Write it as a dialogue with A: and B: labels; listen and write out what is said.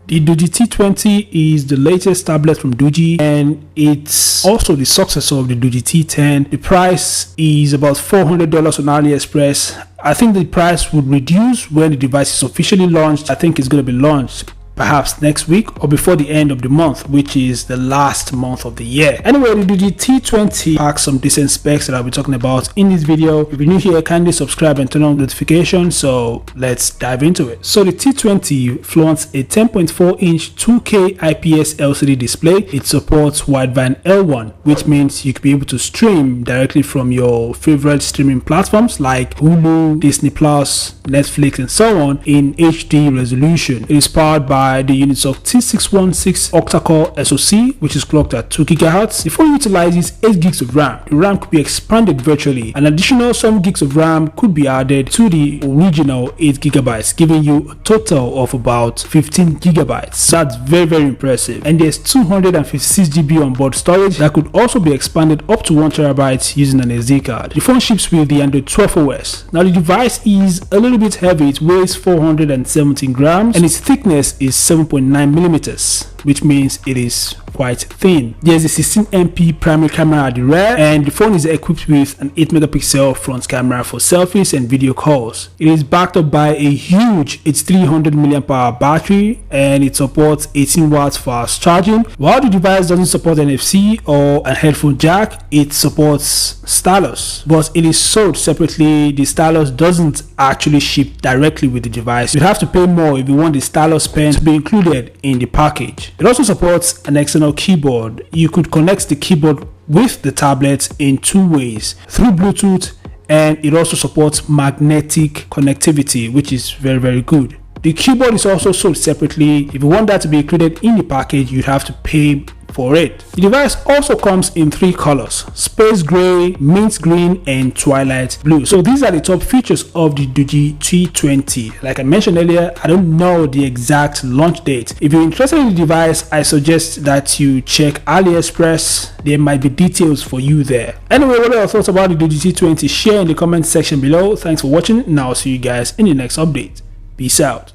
A: The Doogee T20 is the latest tablet from Doogee, and it's also the successor of the Doogee T10. The price is about $400 on AliExpress. I think the price would reduce when the device is officially launched. I think it's going to be launched perhaps next week or before the end of the month, which is the last month of the year. Anyway, the Doogee T20 packs some decent specs that I'll be talking about in this video. If you're new here, kindly subscribe and turn on notifications. So let's dive into it. So the T20 flaunts a 10.4-inch 2K IPS LCD display. It supports wideband L1, which means you could be able to stream directly from your favorite streaming platforms like Hulu, Disney+, Netflix, and so on in HD resolution. It is powered by the units of T616 octa-core SoC, which is clocked at 2 GHz. The phone utilizes 8 gigs of RAM. The RAM could be expanded virtually. An additional 7 gigs of RAM could be added to the original 8 GB, giving you a total of about 15 GB. That's very impressive. And there's 256 GB onboard storage that could also be expanded up to 1 TB using an SD card. The phone ships with the Android 12 OS. Now the device is a little bit heavy. It weighs 417 grams and its thickness is 7.9 millimeters, which means it is quite thin. There's a 16MP primary camera at the rear, and the phone is equipped with an 8 megapixel front camera for selfies and video calls. It is backed up by a huge 300 mAh battery, and it supports 18 watts fast charging. While the device doesn't support NFC or a headphone jack, it supports stylus, but it is sold separately. The stylus doesn't actually ship directly with the device. You have to pay more if you want the stylus pen to be included in the package. It also supports an external keyboard. You could connect the keyboard with the tablet in two ways, through Bluetooth, and it also supports magnetic connectivity, which is very good. The keyboard is also sold separately. If you want that to be included in the package, you'd have to pay for it. The device also comes in 3 colors: space gray, mint green, and twilight blue. So these are the top features of the Doogee T20. Like I mentioned earlier, I don't know the exact launch date. If you're interested in the device, I suggest that you check AliExpress. There might be details for you there. Anyway, what are your thoughts about the Doogee T20? Share in the comment section below. Thanks for watching, and I'll see you guys in the next update. Peace out.